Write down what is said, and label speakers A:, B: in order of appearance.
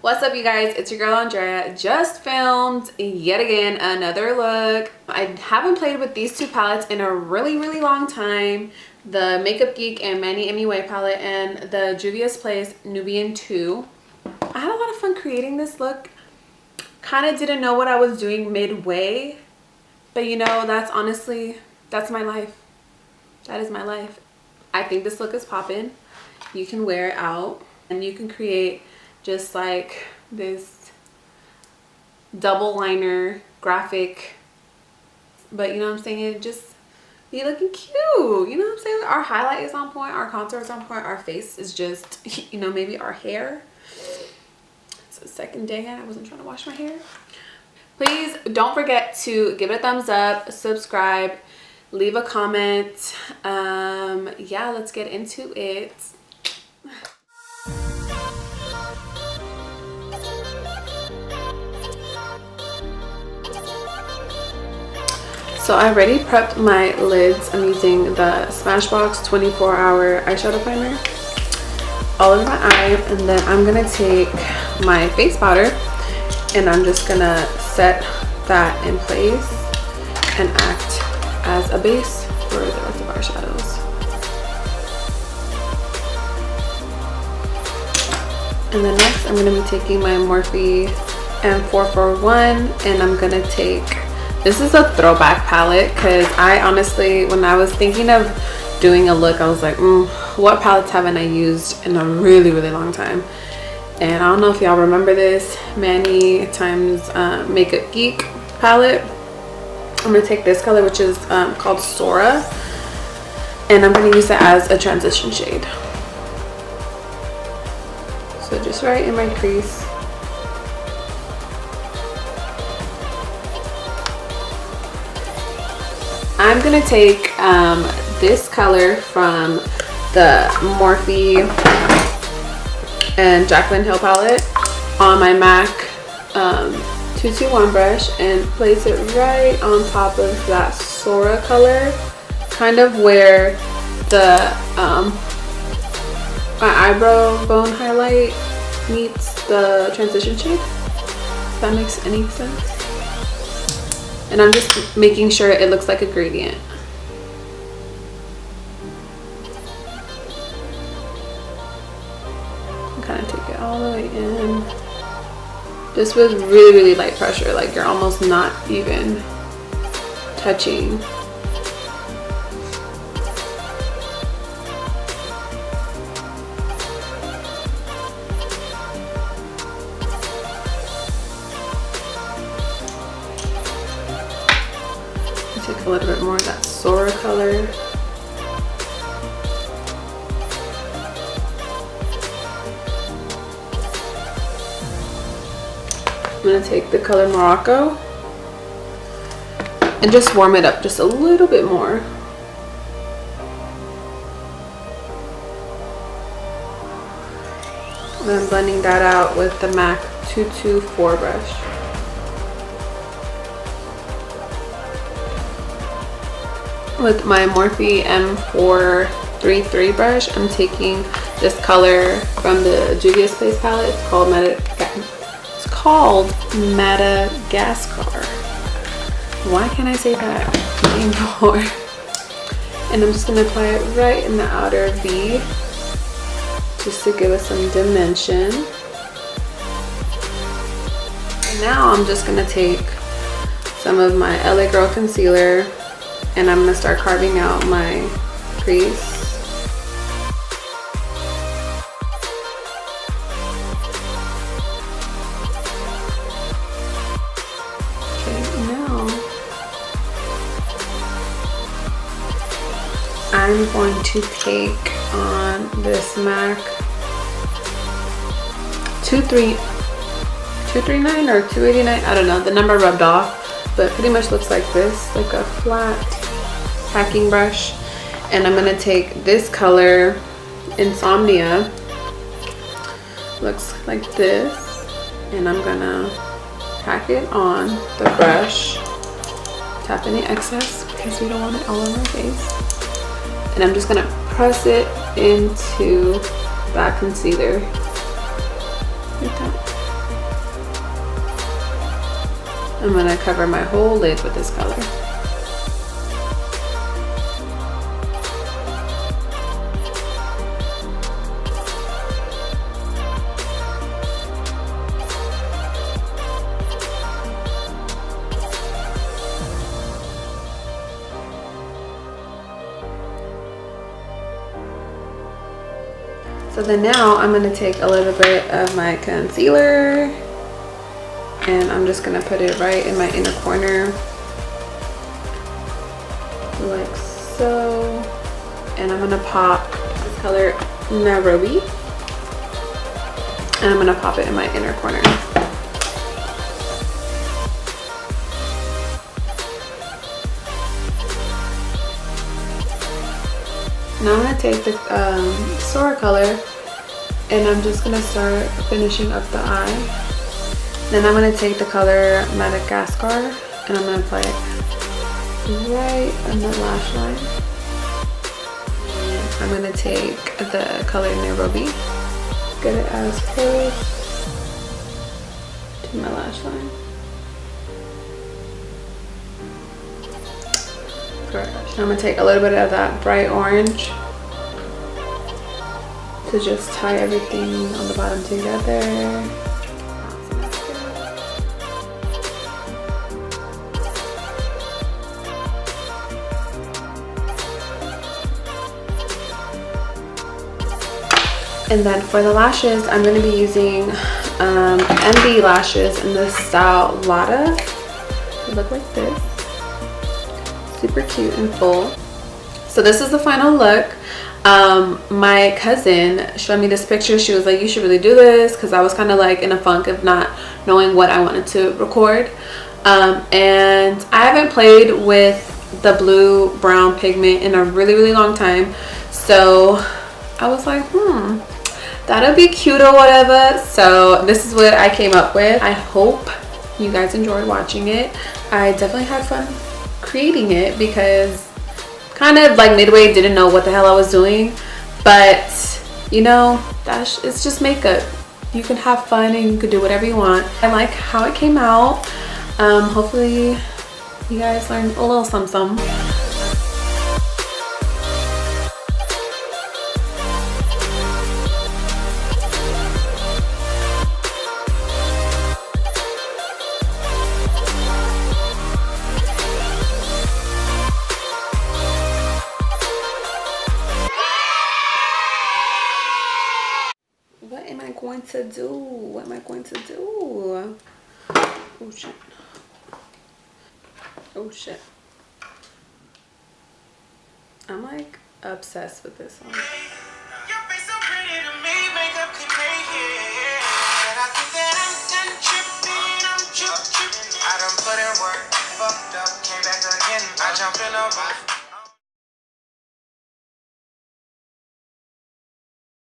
A: What's up, you guys? It's your girl Andrea. Just filmed yet again another look. I haven't played with these two palettes in a really long time. The MakeupGeek and MannyMua palette and the Juviasplace Nubian 2. I had a lot of fun creating this look. Kind of didn't know what I was doing midway, but you know, that's my life. That is my life. I think this look is popping. You can wear it out and you can create just like this double liner graphic, but you know what I'm saying, it just be looking cute. You know what I'm saying? Our highlight is on point, our contour is on point, our face is just, you know, maybe our hair. It's the second day and I wasn't trying to wash my hair. Please don't forget to give it a thumbs up, subscribe, leave a comment. Yeah, let's get into it. So I already prepped my lids. I'm using the Smashbox 24-hour eyeshadow primer all over my eye, and then I'm gonna take my face powder and I'm just gonna set that in place and act as a base for the rest of our shadows. And then next I'm gonna be taking my Morphe M441 and I'm gonna take, this is a throwback palette because I honestly, when I was thinking of doing a look, I was like, what palettes haven't I used in a really long time? And I don't know if y'all remember this Manny times MakeupGeek palette. I'm gonna take this color, which is called Sora, and I'm gonna use it as a transition shade. So just right in my crease. I'm gonna take this color from the Morphe and Jacyln Hill palette on my MAC 221 brush and place it right on top of that Sora color, kind of where the my eyebrow bone highlight meets the transition shade, if that makes any sense. And I'm just making sure it looks like a gradient. Kind of take it all the way in. Just with really light pressure, like you're almost not even touching. Take a little bit more of that Sora color. I'm gonna take the color Morocco and just warm it up just a little bit more. And then blending that out with the MAC 224 brush. With my Morphe M433 brush, I'm taking this color from the Juviasplace palette. It's called Madagascar. Why can't I say that name before? And I'm just gonna apply it right in the outer V, just to give us some dimension. And now I'm just gonna take some of my LA Girl concealer and I'm gonna start carving out my crease. Okay, now I'm going to take on this MAC 239 or 289, I don't know, the number rubbed off, but pretty much looks like this, like a flat packing brush. And I'm gonna take this color Insomnia, looks like this, and I'm gonna pack it on the brush, tap any excess because we don't want it all on our face, and I'm just gonna press it into that concealer like that. I'm gonna cover my whole lid with this color. So then now I'm going to take a little bit of my concealer and I'm just going to put it right in my inner corner like so, and I'm going to pop this color Nairobi and I'm going to pop it in my inner corner. Now I'm going to take the Sora color and I'm just going to start finishing up the eye. Then I'm going to take the color Madagascar and I'm going to apply it right on the lash line. And I'm going to take the color Nairobi, get it as close to my lash line. Correct. I'm going to take a little bit of that bright orange to just tie everything on the bottom together. And then for the lashes, I'm going to be using MB lashes in the style Lotta. They look like this. Super cute and full. So this is the final look. My cousin showed me this picture. She was like, you should really do this, because I was kind of like in a funk of not knowing what I wanted to record. And I haven't played with the blue brown pigment in a really long time, so I was like, that'll be cute or whatever. So this is what I came up with. I hope you guys enjoyed watching it. I definitely had fun creating it, because kind of like midway didn't know what the hell I was doing, but you know, it's just makeup. You can have fun and you can do whatever you want. I like how it came out. Hopefully you guys learned a little something. What am I going to do? What am I going to do? Oh shit. Oh shit. I'm like obsessed with this song. I done put in work, fucked up, came back again. I jump in a